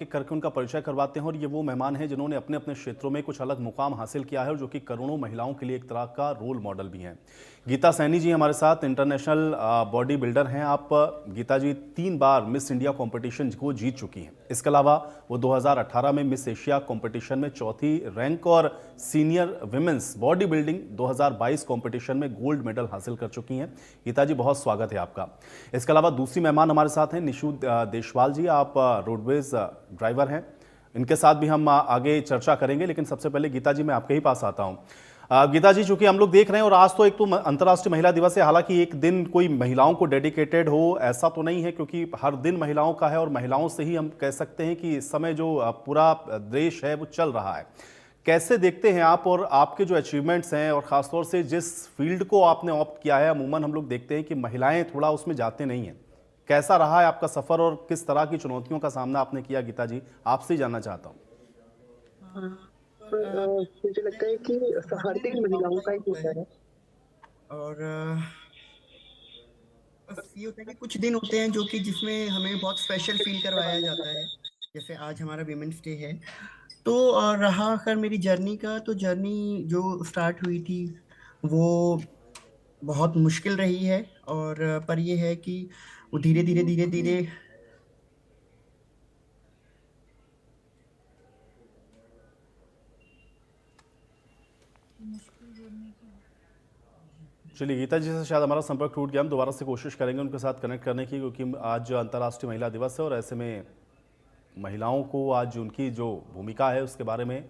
करके उनका परिचय करवाते हैं और ये वो मेहमान हैं जिन्होंने अपने अपने क्षेत्रों में कुछ अलग मुकाम हासिल किया है और जो कि करोड़ों महिलाओं के लिए एक तरह का रोल मॉडल भी हैं। गीता सैनी जी हमारे साथ इंटरनेशनल बॉडी बिल्डर हैं। आप गीता जी 3 बार मिस इंडिया कंपटीशन को जीत चुकी हैं। इसके अलावा वो 2018 में मिस एशिया कंपटीशन में चौथी रैंक और senior women's body building 2022 competition में गोल्ड मेडल हासिल कर चुकी हैं। गीता जी बहुत स्वागत है आपका। इसके अलावा दूसरी मेहमान हमारे साथ हैं निशु देशवाल जी। आप रोडवेज ड्राइवर हैं। इनके साथ भी हम आगे चर्चा करेंगे, लेकिन सबसे पहले गीता जी मैं आपके ही पास आता हूं। गीता जी, चूंकि हम लोग देख रहे हैं और आज तो एक तो अंतर्राष्ट्रीय महिला दिवस है, हालांकि एक दिन कोई महिलाओं को डेडिकेटेड हो ऐसा तो नहीं है, क्योंकि हर दिन महिलाओं का है और महिलाओं से ही हम कह सकते हैं कि इस समय जो पूरा देश है वो चल रहा है। कैसे देखते हैं आप और आपके जो अचीवमेंट्स हैं और खासतौर से जिस फील्ड को आपने ऑप्ट किया है, अमूमन हम लोग देखते हैं कि महिलाएं थोड़ा उसमें जाते नहीं हैं। कैसा रहा है आपका सफर और किस तरह की चुनौतियों का सामना आपने किया? गीता जी, आपसे ही जानना चाहता हूं। मुझे लगता है कि हर दिन महिलाओं का ही होता है। और बस ये होता है कि कुछ दिन होते हैं जो कि जिसमें हमें बहुत स्पेशल फील करवाया जाता है। जैसे आज हमारा विमेंस डे है। तो रहा अगर मेरी जर्नी का, तो जर्नी जो स्टार्ट हुई थी वो बहुत मुश्किल रही है। और पर ये है कि वो धीरे धीरे धीरे धीरे चलिए, गीता जी से शायद हमारा संपर्क टूट गया। हम दोबारा से कोशिश करेंगे उनके साथ कनेक्ट करने की, क्योंकि आज अंतर्राष्ट्रीय महिला दिवस है और ऐसे में महिलाओं को आज उनकी जो भूमिका है उसके बारे में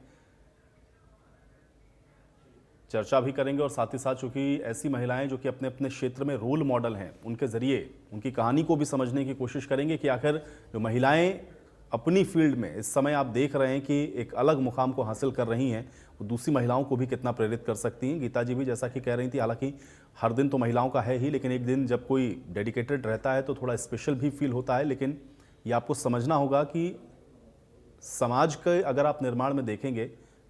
चर्चा भी करेंगे। और साथ ही साथ चूंकि ऐसी महिलाएं जो कि अपने अपने क्षेत्र में रोल मॉडल हैं, उनके ज़रिए उनकी कहानी को भी समझने की कोशिश करेंगे कि आखिर जो महिलाएं अपनी फील्ड में इस समय आप देख रहे हैं कि एक अलग मुकाम को हासिल कर रही हैं, वो दूसरी महिलाओं को भी कितना प्रेरित कर सकती हैं। गीता जी भी जैसा कि कह रही थी, हालांकि हर दिन तो महिलाओं का है ही, लेकिन एक दिन जब कोई डेडिकेटेड रहता है तो थोड़ा स्पेशल भी फील होता है। लेकिन ये आपको समझना होगा कि समाज के अगर आप निर्माण में देखेंगे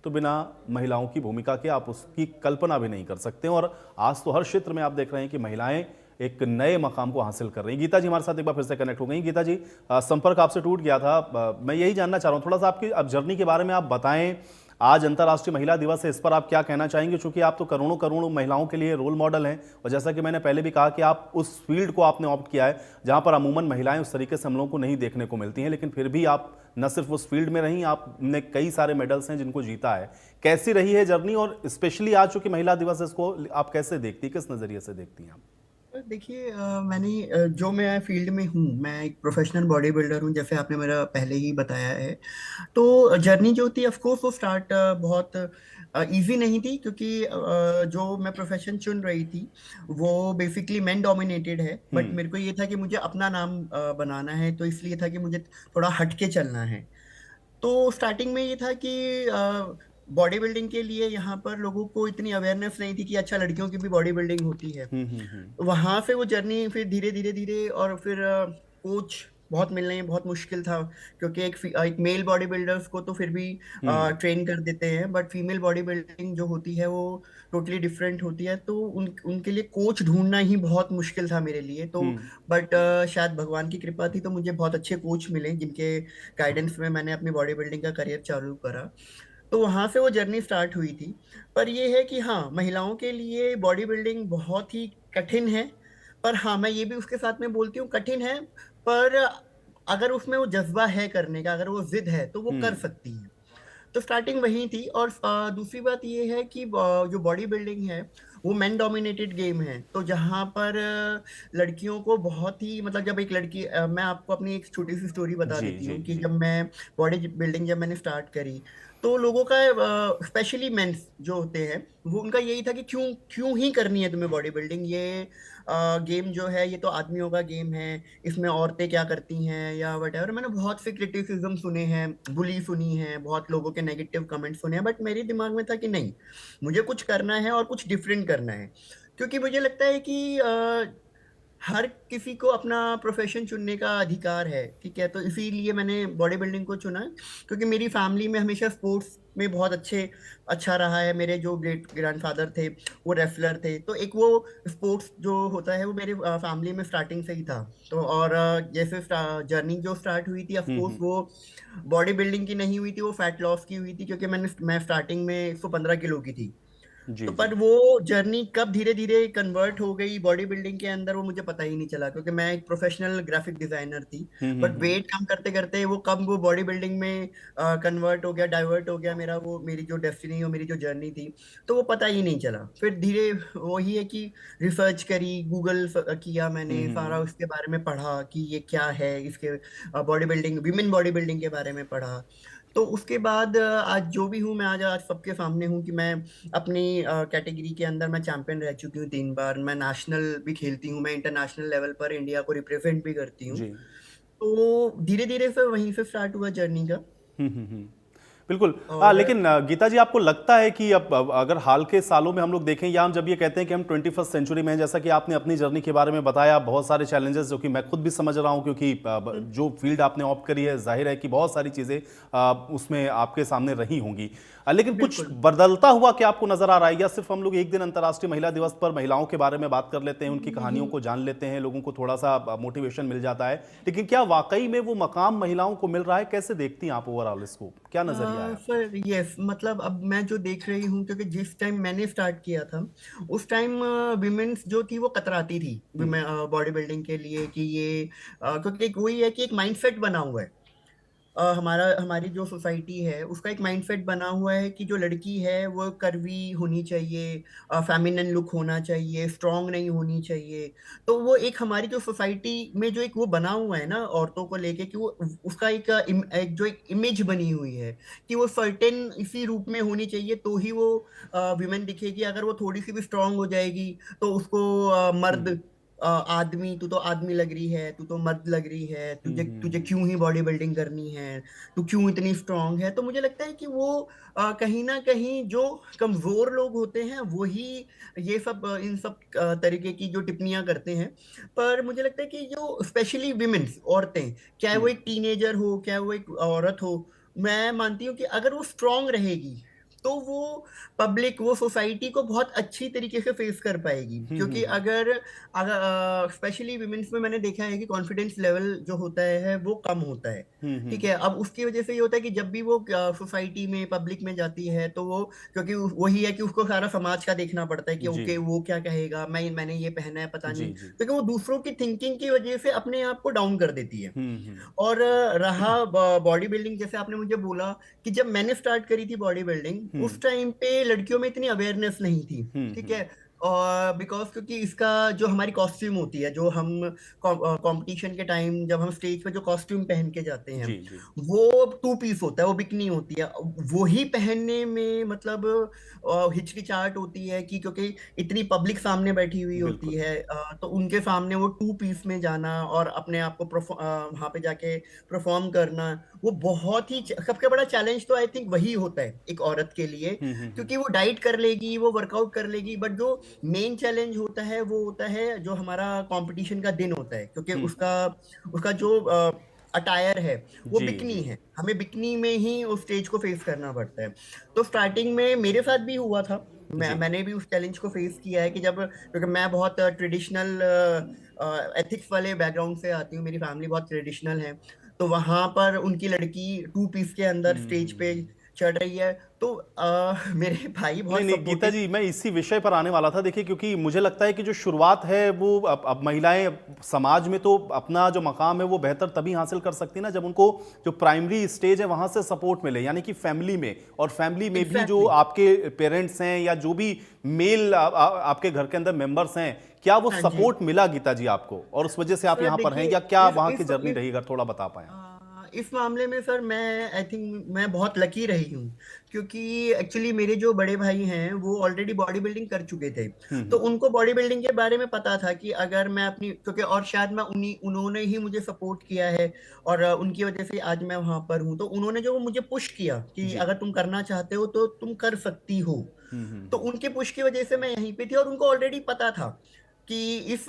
तो बिना महिलाओं की भूमिका के आप उसकी कल्पना भी नहीं कर सकते। और आज तो हर क्षेत्र में आप देख रहे हैं कि महिलाएं एक नए मकाम को हासिल कर रही हैं। गीता जी हमारे साथ एक बार फिर से कनेक्ट हो गई। गीता जी, संपर्क आपसे टूट गया था। मैं यही जानना चाह रहा हूँ, थोड़ा सा आपकी अब जर्नी के बारे में आप बताएं। आज अंतर्राष्ट्रीय महिला दिवस है, इस पर आप क्या कहना चाहेंगे? चूंकि आप तो करोड़ों करोड़ों महिलाओं के लिए रोल मॉडल हैं और जैसा कि मैंने पहले भी कहा कि आप उस फील्ड को आपने ऑप्ट किया है जहां पर अमूमन महिलाएं उस तरीके से हम लोगों को नहीं देखने को मिलती हैं, लेकिन फिर भी आप न सिर्फ उस फील्ड में रही, आपने कई सारे मेडल्स हैं जिनको जीता है। कैसी रही है जर्नी और स्पेशली आज चूंकि महिला दिवस है, इसको आप कैसे देखती हैं, किस नजरिए से देखती हैं आप? देखिए, मैंने जो मैं फील्ड में हूँ, मैं एक प्रोफेशनल बॉडी बिल्डर हूँ, जैसे आपने मेरा पहले ही बताया है। तो जर्नी जो थी, ऑफ कोर्स वो स्टार्ट बहुत इजी नहीं थी, क्योंकि जो मैं प्रोफेशन चुन रही थी वो बेसिकली मेन डोमिनेटेड है। बट मेरे को ये था कि मुझे अपना नाम बनाना है, तो इसलिए था कि मुझे थोड़ा हट के चलना है। तो स्टार्टिंग में ये था कि बॉडी बिल्डिंग के लिए यहाँ पर लोगों को इतनी अवेयरनेस नहीं थी कि अच्छा, लड़कियों की भी बॉडी बिल्डिंग होती है। हम्म। वहां से वो जर्नी फिर धीरे धीरे धीरे, और फिर कोच बहुत मिलने बहुत मुश्किल था, क्योंकि एक मेल बॉडी बिल्डर्स को तो फिर भी हम्म। ट्रेन कर देते हैं, बट फीमेल बॉडी बिल्डिंग जो होती है वो टोटली डिफरेंट होती है। तो उनके लिए कोच ढूंढना ही बहुत मुश्किल था मेरे लिए। तो हम्म। बट शायद भगवान की कृपा थी, तो मुझे बहुत अच्छे कोच मिले जिनके गाइडेंस में मैंने अपनी बॉडी बिल्डिंग का करियर चालू करा। तो वहां से वो जर्नी स्टार्ट हुई थी। पर ये है कि हाँ, महिलाओं के लिए बॉडी बिल्डिंग बहुत ही कठिन है। पर हाँ, मैं ये भी उसके साथ में बोलती हूँ, कठिन है, पर अगर उसमें वो जज्बा है करने का, अगर वो जिद है, तो वो कर हम्म। सकती है। तो स्टार्टिंग वही थी। और दूसरी बात ये है कि जो बॉडी बिल्डिंग है वो मैन डोमिनेटेड गेम है। तो जहाँ पर लड़कियों को बहुत ही, मतलब जब एक लड़की, मैं आपको अपनी एक छोटी सी स्टोरी बता जी देती जी हूँ कि जी। जब मैं बॉडी बिल्डिंग जब मैंने स्टार्ट करी, तो लोगों का, स्पेशली मेंस जो होते हैं, वो उनका यही था कि क्यों क्यों ही करनी है तुम्हें बॉडी बिल्डिंग, ये गेम जो है ये तो आदमियों का गेम है, इसमें औरतें क्या करती हैं या वट एवर। मैंने बहुत से क्रिटिसिज्म सुने हैं, बुली सुनी है, बहुत लोगों के नेगेटिव कमेंट सुने हैं, बट मेरे दिमाग में था कि नहीं, मुझे कुछ करना है और कुछ डिफरेंट करना है। क्योंकि मुझे लगता है कि हर किसी को अपना प्रोफेशन चुनने का अधिकार है, ठीक है। तो इसीलिए मैंने बॉडी बिल्डिंग को चुना, क्योंकि मेरी फैमिली में हमेशा स्पोर्ट्स में बहुत अच्छा रहा है। मेरे जो ग्रेट ग्रैंडफादर थे वो रेसलर थे, तो एक वो स्पोर्ट्स जो होता है वो मेरे फैमिली में स्टार्टिंग से ही था। तो और जैसे जर्नी जो स्टार्ट हुई थी, ऑफ कोर्स वो बॉडी बिल्डिंग की नहीं हुई थी, वो फैट लॉस की हुई थी, क्योंकि मैं स्टार्टिंग में 115 किलो की थी। जी तो जी। पर वो जर्नी कब धीरे धीरे कन्वर्ट हो गई बॉडी बिल्डिंग के अंदर, वो मुझे पता ही नहीं चला, क्योंकि मैं एक प्रोफेशनल ग्राफिक डिजाइनर थी। But hmm. वेट कम करते करते वो कब वो बॉडी बिल्डिंग में कन्वर्ट हो गया, डाइवर्ट हो गया मेरा, वो मेरी जो डेस्टिनी और मेरी जो जर्नी थी, तो वो पता ही नहीं चला। फिर धीरे वही है कि रिसर्च करी, गूगल किया मैंने, सारा हम्म। उसके बारे में पढ़ा कि ये क्या है, इसके body building, women body building के बारे में पढ़ा। तो उसके बाद आज जो भी हूँ मैं, आज सबके सामने हूँ कि मैं अपनी कैटेगरी के अंदर मैं चैंपियन रह चुकी हूँ 3 बार, मैं नेशनल भी खेलती हूँ, मैं इंटरनेशनल लेवल पर इंडिया को रिप्रेजेंट भी करती हूँ। जी। तो धीरे धीरे से वहीं से स्टार्ट हुआ जर्नी का। हम्म। बिल्कुल। और लेकिन गीता जी, आपको लगता है कि अब अगर हाल के सालों में हम लोग देखें, या हम जब ये कहते हैं कि हम 21st सेंचुरी में हैं, जैसा कि आपने अपनी जर्नी के बारे में बताया, बहुत सारे चैलेंजेस जो कि मैं खुद भी समझ रहा हूं, क्योंकि जो फील्ड आपने ऑप्ट करी है, जाहिर है कि बहुत सारी चीज़ें उसमें आपके सामने रही होंगी। लेकिन कुछ बिल्कुल। बदलता हुआ क्या आपको नजर आ रहा है, या सिर्फ हम लोग एक दिन अंतर्राष्ट्रीय महिला दिवस पर महिलाओं के बारे में बात कर लेते हैं, उनकी कहानियों को जान लेते हैं, लोगों को थोड़ा सा मोटिवेशन मिल जाता है, लेकिन क्या वाकई में वो मकाम महिलाओं को मिल रहा है? कैसे देखती हैं आप ओवरऑल इसको, क्या नजरिया है आपका? सर यस, मतलब अब मैं जो देख रही हूँ, क्योंकि जिस टाइम मैंने स्टार्ट किया था उस टाइम विमेन्स जो थी वो कतराती थी बॉडी बिल्डिंग के लिए, कि ये क्योंकि एक वही है कि एक माइंडसेट बना हुआ है। हमारी जो सोसाइटी है उसका एक माइंडसेट बना हुआ है कि जो लड़की है वो कर्वी होनी चाहिए, फेमिनिन लुक होना चाहिए, स्ट्रांग नहीं होनी चाहिए। तो वो एक हमारी जो सोसाइटी में जो एक वो बना हुआ है ना औरतों को लेके, कि वो उसका एक जो एक इमेज बनी हुई है कि वो सर्टेन इसी रूप में होनी चाहिए, तो ही वो विमेन दिखेगी। अगर वो थोड़ी सी भी स्ट्रांग हो जाएगी तो उसको मर्द, आदमी, तू तो आदमी लग रही है, तू तो मर्द लग रही है, तुझे तुझे क्यों ही बॉडी बिल्डिंग करनी है, तू क्यों इतनी स्ट्रांग है। तो मुझे लगता है कि वो कहीं ना कहीं जो कमजोर लोग होते हैं वही ये सब इन सब तरीके की जो टिप्पणियां करते हैं। पर मुझे लगता है कि जो स्पेशली विमेन्स, औरतें, चाहे वो एक टीनेजर हो, चाहे वो एक औरत हो, मैं मानती हूँ कि अगर वो स्ट्रांग रहेगी तो वो पब्लिक, वो सोसाइटी को बहुत अच्छी तरीके से फेस कर पाएगी। क्योंकि अगर अगर स्पेशली विमेन्स में मैंने देखा है कि कॉन्फिडेंस लेवल जो होता है वो कम होता है, ठीक है। अब उसकी वजह से ये होता है कि जब भी वो सोसाइटी में, पब्लिक में जाती है, तो वो, क्योंकि वही है कि उसको सारा समाज का देखना पड़ता है कि जी ओके वो क्या कहेगा, मैंने ये पहना है पता जी नहीं, जी। क्योंकि वो दूसरों की थिंकिंग की वजह से अपने आप को डाउन कर देती है। हम्म। और रहा बॉडी बिल्डिंग, जैसे आपने मुझे बोला कि जब मैंने स्टार्ट करी थी बॉडी बिल्डिंग, उस टाइम पे लड़कियों में इतनी अवेयरनेस नहीं थी, ठीक है। और बिकॉज क्योंकि इसका जो हमारी कॉस्ट्यूम होती है, जो हम कंपटीशन के टाइम जब हम स्टेज पे जो कॉस्ट्यूम पहन के जाते हैं, जी जी। वो 2 पीस होता है, वो बिकनी होती है। वो ही पहनने में मतलब हिचकिचाहट होती है, कि क्योंकि इतनी पब्लिक सामने बैठी हुई होती बिल्कुल। है, तो उनके सामने वो 2 पीस में जाना और अपने आप को वहां पे जाके परफॉर्म करना, वो बहुत ही सबसे बड़ा चैलेंज तो आई थिंक वही होता है एक औरत के लिए। क्योंकि वो डाइट कर लेगी, वो वर्कआउट कर लेगी, बट जो मेन चैलेंज होता है वो होता है जो हमारा कंपटीशन का दिन होता है, क्योंकि उसका उसका जो अटायर है वो जी बिकनी जी। है, हमें बिकनी में ही उस स्टेज को फेस करना पड़ता है। तो स्टार्टिंग में मेरे साथ भी हुआ था, जी। मैंने भी उस चैलेंज को फेस किया है कि जब, क्योंकि मैं बहुत ट्रेडिशनल एथिक्स वाले बैकग्राउंड से आती हूँ, मेरी फैमिली बहुत ट्रेडिशनल है। तो वहां पर उनकी लड़की 2 पीस के अंदर स्टेज पे हम्म। चढ़ रही है, तो मेरे भाई नहीं बहुत नहीं गीता सपोर्टिव। जी, मैं इसी विषय पर आने वाला था। देखिए, क्योंकि मुझे लगता है कि जो शुरुआत है वो अब महिलाएं समाज में तो अपना जो मकाम है वो बेहतर तभी हासिल कर सकती ना, जब उनको जो प्राइमरी स्टेज है वहां से सपोर्ट मिले, यानी कि फैमिली में। और फैमिली में भी जो एग्जैक्टली। आपके पेरेंट्स हैं या जो भी मेल आपके घर के अंदर मेंबर्स हैं, क्या वो हाँ जी। सपोर्ट मिला गीता जी आपको, और उस वजह से आप सर यहां पर हैं, देखिए, या क्या इस वहां की इस जर्नी इस रही, अगर थोड़ा बता पाए? इस मामले में सर मैं आई थिंक मैं बहुत लकी रही हूँ, क्योंकि एक्चुअली मेरे जो बड़े भाई हैं वो ऑलरेडी बॉडी बिल्डिंग कर चुके थे। तो उनको बॉडी बिल्डिंग के बारे में पता था कि अगर मैं अपनी, क्योंकि और शायद मैं उन्होंने ही मुझे सपोर्ट किया है, और उनकी वजह से आज मैं वहां पर हूँ। तो उन्होंने जो मुझे पुश किया कि जी। अगर तुम करना चाहते हो तो तुम कर सकती हो, तो उनके पुश की वजह से मैं यहीं पे थी। और उनको ऑलरेडी पता था कि इस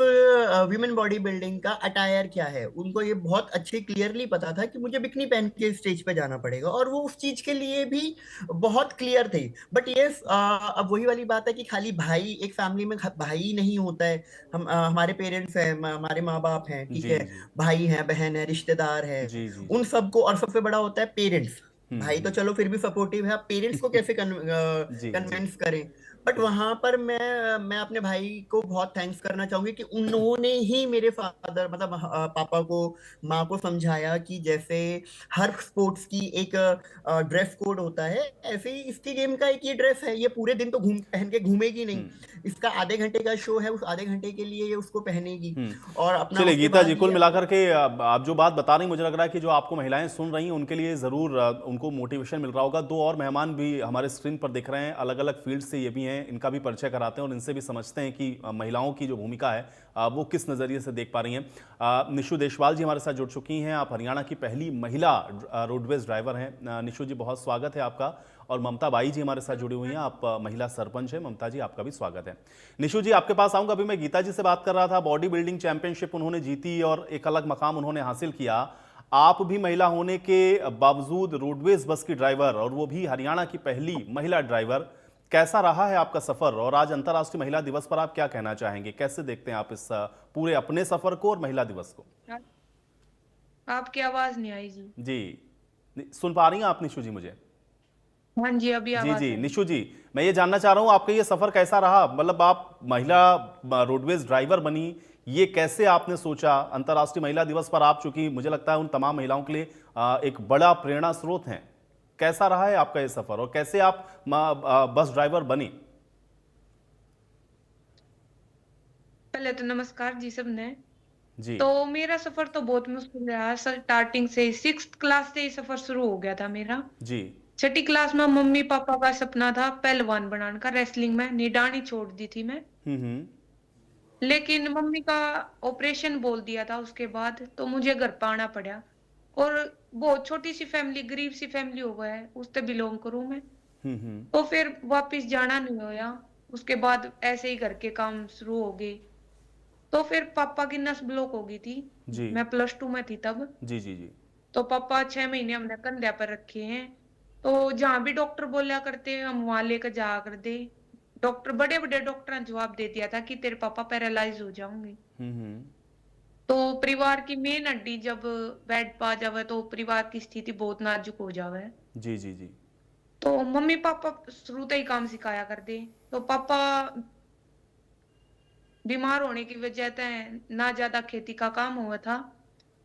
विमेन बॉडी बिल्डिंग का अटायर क्या है। उनको ये बहुत अच्छे क्लियरली पता था कि मुझे बिकनी पहन के स्टेज पे जाना पड़ेगा, और वो उस चीज के लिए भी बहुत क्लियर थे। बट ये अब वही वाली बात है कि खाली भाई, एक फैमिली में भाई नहीं होता है। हम हमारे पेरेंट्स हैं, हमारे माँ बाप हैं, ठीक जी है, जी भाई हैं, बहन है, रिश्तेदार है, जी जी उन जी। सबको, और सबसे बड़ा होता है पेरेंट्स। भाई तो हम्म। चलो फिर भी सपोर्टिव है, आप पेरेंट्स को कैसे जी जी। कन्विंस करें। बट वहां पर मैं अपने भाई को बहुत थैंक्स करना चाहूंगी कि उन्होंने ही मेरे फादर, मतलब पापा को, माँ को समझाया कि जैसे हर स्पोर्ट्स की एक ड्रेस कोड होता है, ऐसे ही इसकी गेम का एक ये ड्रेस है। ये पूरे दिन तो घूम पहन के घूमेगी नहीं, हम्म इसका आधे घंटे का शो है, उस आधे घंटे के लिए ये उसको पहनेगी, हम्म। और अपना चलिए उसके गीता जी, बाद कुल ये मिलाकर के आप जो बात बता रही, मुझे लग रहा है कि जो आपको महिलाएं सुन रही हैं उनके लिए ज़रूर उनको मोटिवेशन मिल रहा होगा। दो और मेहमान भी हमारे स्क्रीन पर दिख रहे हैं, अलग अलग फील्ड से ये भी हैं, इनका भी परिचय कराते हैं और इनसे भी समझते हैं कि महिलाओं की जो भूमिका है वो किस नज़रिए से देख पा रही हैं। निशु देशवाल जी हमारे साथ जुड़ चुकी हैं, आप हरियाणा की पहली महिला रोडवेज ड्राइवर हैं। निशु जी, बहुत स्वागत है आपका। और ममता बाई जी हमारे साथ जुड़ी हुई हैं, आप महिला सरपंच हैं। ममता जी, आपका भी स्वागत है। निशु जी, आपके पास आऊंगा। अभी मैं गीता जी से बात कर रहा था, बॉडी बिल्डिंग चैंपियनशिप उन्होंने जीती और एक अलग मकाम उन्होंने हासिल किया। आप भी महिला होने के बावजूद रोडवेज बस की ड्राइवर, और वो भी हरियाणा की पहली महिला ड्राइवर। कैसा रहा है आपका सफर, और आज अंतर्राष्ट्रीय महिला दिवस पर आप क्या कहना चाहेंगे? कैसे देखते हैं आप इस पूरे अपने सफर को और महिला दिवस को? आपकी आवाज नहीं आई जी। जी, सुन पा रही हैं आप निशु जी मुझे? हाँ जी, अभी जी आवाज जी। आई। निशु जी, मैं ये जानना चाह रहा हूँ आपका ये सफर कैसा रहा? मतलब आप महिला रोडवेज ड्राइवर बनी, ये कैसे आपने सोचा? अंतर्राष्ट्रीय महिला दिवस पर आप, चूंकि मुझे लगता है उन तमाम महिलाओं के लिए एक बड़ा प्रेरणा स्रोत हैं। कैसा रहा है आपका ये सफर, और कैसे आप बस ड्राइवर बनी? पहले तो नमस्कार जी सबने। जी तो मेरा सफर तो बहुत मुश्किल रहा। स्टार्टिंग से ही 6th क्लास से ही सफर शुरू हो गया था मेरा। जी। 6ठी क्लास में मम्मी पापा का सपना था पहलवान बनाने का, रेसलिंग में निडानी छोड़ दी थी मैं। हम्म। लेकिन मम्मी का ऑपरेशन बोल दिया था उसके बाद, तो मुझे घर पर आना पड़ा। और बहुत छोटी सी फैमिली, गरीब सी फैमिली हो गया है, उससे बिलोंग करूं मैं। हम्म। तो फिर वापस जाना नहीं होया। उसके बाद ऐसे ही घर के काम शुरू हो गए। तो फिर पापा की नस ब्लॉक हो गई थी। जी मैं +2 में थी तब। जी जी जी। तो पापा 6 महीने हमने कंधे पर रखे हैं। तो जहां भी डॉक्टर बोला करते हम वहां लेकर जा कर दे। डॉक्टर, बड़े बड़े डॉक्टर ने जवाब दे दिया था कि तेरे पापा पैरालाइज हो जाओगे। हम्म। तो परिवार की मेन हड्डी जब बेड पा जावे तो परिवार की स्थिति बहुत नाजुक हो जावे। जी जी जी। तो मम्मी पापा शुरू से ही काम सिखाया कर दे। तो पापा बीमार होने की वजह से ना ज्यादा खेती का काम हुआ था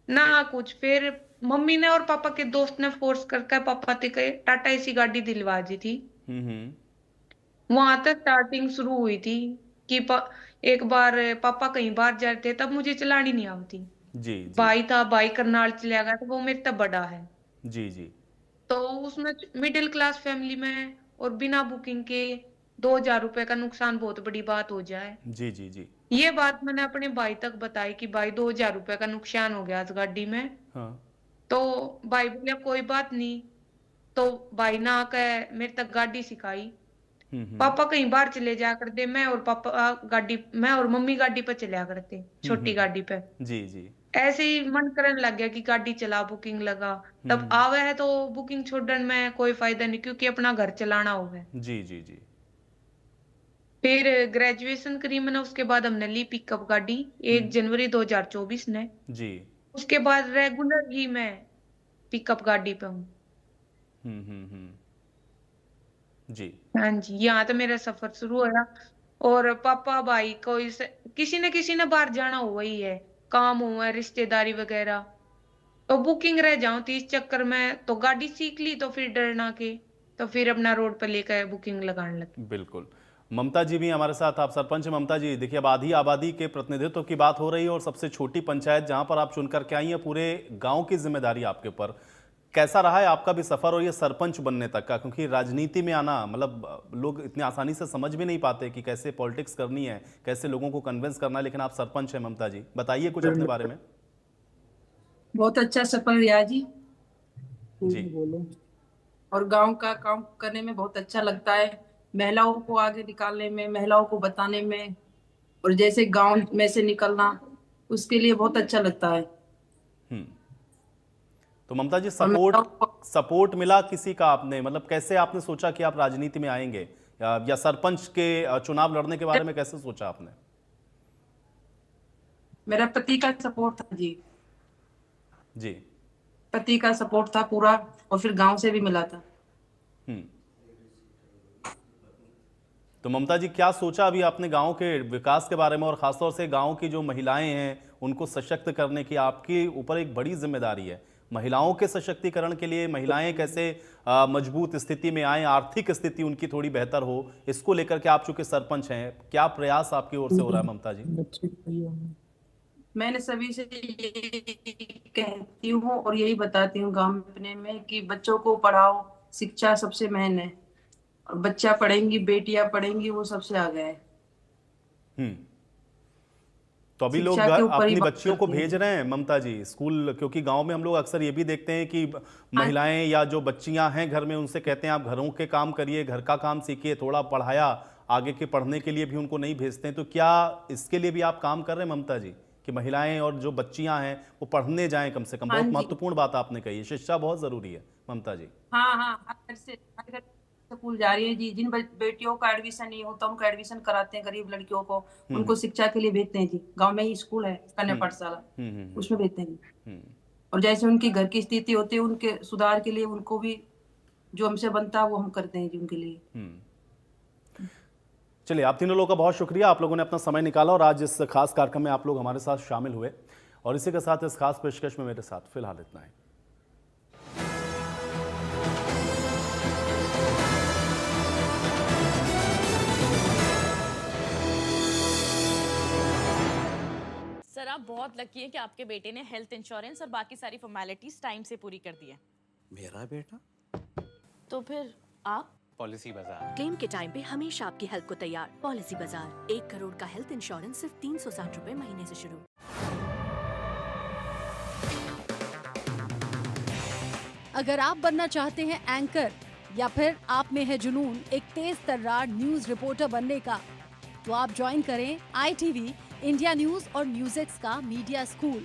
ना कुछ। फिर मम्मी ने और पापा के दोस्त ने फोर्स करके पापा के टाटा एसी गाड़ी दिलवा दी थी। हम्म। वहां तक स्टार्टिंग शुरू हुई थी कि एक बार पापा कहीं बाहर जा रहे थे, तब मुझे चलानी नहीं आती। जी जी भाई था, भाई करनाल चला गया था, वो मेरे तब बड़ा है। जी जी तो उसमें मिडिल क्लास फैमिली में और बिना बुकिंग के 2,000 रुपए का नुकसान बहुत बड़ी बात हो जाए। जी जी जी। ये बात मैंने अपने भाई तक बताई कि भाई 2,000 रुपए का नुकसान हो गया इस गाड़ी में। हाँ। तो भाई बोले कोई बात नहीं। तो भाई ने आकर मेरे तक गाड़ी सिखाई। हम्म। पापा कहीं बाहर चले जा करते, मैं और मम्मी गाड़ी पे चला करते, छोटी गाड़ी पे। जी जी। ऐसे ही मन करने लग गया कि गाड़ी चला, बुकिंग लगा। तब हम्म। आवे है तो बुकिंग छोड़ने में कोई फायदा नहीं, क्योंकि अपना घर चलाना होगा। जी जी जी। फिर ग्रेजुएशन करी मैंने, उसके बाद हमने ली पिकअप गाड़ी 1 जनवरी 2024 ने। जी। उसके बाद रेगुलर ही मैं पिकअप गाड़ी पे हूँ। हम्म। जी हाँ जी, यहाँ तो मेरा सफर शुरू हुआ। और पापा भाई किसी न किसी ने बाहर जाना हुआ ही है, काम हुआ है, रिश्तेदारी वगैरह। तो बुकिंग रह जाऊं तो इस चक्कर में तो गाड़ी सीख ली, तो फिर डरना के तो फिर अपना रोड पर लेकर बुकिंग लगाने लगी। बिल्कुल। ममता जी भी हमारे साथ, आप सरपंच ममता जी। देखिए, अब आधी आबादी के प्रतिनिधित्व की बात हो रही है और सबसे छोटी पंचायत जहां पर आप चुनकर के आई हैं, पूरे गांव की जिम्मेदारी आपके ऊपर। कैसा रहा है आपका भी सफर और ये सरपंच बनने तक का? क्योंकि राजनीति में आना, मतलब लोग इतनी आसानी से समझ भी नहीं पाते कि कैसे पॉलिटिक्स करनी है, कैसे लोगों को कन्विंस करना है, लेकिन आप सरपंच हैं ममता जी, बताइए कुछ अपने बारे में। बहुत अच्छा सफर रिया जी। जी बोलो। और गांव का काम करने में बहुत अच्छा लगता है। महिलाओं को आगे निकालने में, महिलाओं को बताने में और जैसे गांव में से निकलना, उसके लिए बहुत अच्छा लगता है। तो ममता जी, और मैं सपोर्ट मिला किसी का आपने, मतलब कैसे आपने सोचा कि आप राजनीति में आएंगे, या सरपंच के चुनाव लड़ने के बारे में कैसे सोचा आपने? मेरा पति का सपोर्ट था जी, जी। पति का सपोर्ट था पूरा, और फिर गांव से भी मिला था। तो ममता जी, क्या सोचा अभी आपने गांव के विकास के बारे में, और खासतौर से गांव की जो महिलाएं हैं उनको सशक्त करने की आपके ऊपर एक बड़ी जिम्मेदारी है। महिलाओं के सशक्तिकरण के लिए महिलाएं कैसे मजबूत स्थिति में आए, आर्थिक स्थिति उनकी थोड़ी बेहतर हो, इसको लेकर के आप चूंकि सरपंच हैं, क्या प्रयास आपकी ओर से हो रहा है ममता जी? मैंने सभी से यही कहती हूँ और यही बताती हूँ गांव में अपने में कि बच्चों को पढ़ाओ, शिक्षा सबसे मेन है, और बच्चा पढ़ेंगी, बेटियां पढ़ेंगी, वो सबसे आगे है। तो अभी लोग शिक्षा के ऊपर ही अपनी बात बच्चियों को करती हैं। भेज रहे हैं ममता जी स्कूल? क्योंकि गांव में हम लोग अक्सर ये भी देखते हैं कि महिलाएं या जो बच्चियां हैं घर में, उनसे कहते हैं आप घरों के काम करिए, घर का काम सीखिए, थोड़ा पढ़ाया, आगे के पढ़ने के लिए भी उनको नहीं भेजते हैं। तो क्या इसके लिए भी आप काम कर रहे हैं ममता जी, कि महिलाएं और जो बच्चियां हैं वो पढ़ने जाएं कम से कम? हाँ बहुत जी। महत्वपूर्ण बात आपने कही है, शिक्षा बहुत जरूरी है ममता जी। हाँ, हर घर स्कूल जा रही है जी। जिन बेटियों का एडमिशन नहीं होता उनको एडमिशन कराते हैं, गरीब लड़कियों को, उनको शिक्षा के लिए भेजते हैं जी। गांव में ही स्कूल है, कन्या पाठशाला, उसमें भेजते हैं। और जैसे उनकी घर की स्थिति होती है, उनके सुधार के लिए उनको भी जो हमसे बनता है वो हम करते हैं जी उनके लिए। चलिए, आप तीनों लोगों का बहुत शुक्रिया, आप लोगों ने अपना समय निकाला और आज इस खास कार्यक्रम में आप लोग हमारे साथ शामिल हुए। और इसी के साथ इस खास पेशकश में मेरे साथ फिलहाल इतना ही। सर, आप बहुत लकी हैं कि आपके बेटे ने हेल्थ इंश्योरेंस और बाकी सारी फॉर्मेलिटीज टाइम से पूरी कर दी है। मेरा बेटा? तो फिर आप? पॉलिसी बाजार। क्लेम के टाइम पे हमेशा आपकी हेल्प को तैयार। पॉलिसी बाजार, 1 करोड़ का हेल्थ इंश्योरेंस सिर्फ 360 रुपए महीने से शुरू। अगर आप बनना चाहते हैं एंकर, या फिर आप में है जुनून एक तेज तर्रार न्यूज रिपोर्टर बनने का, तो आप ज्वाइन करें ITV, इंडिया न्यूज और न्यूज़ एक्स का मीडिया स्कूल।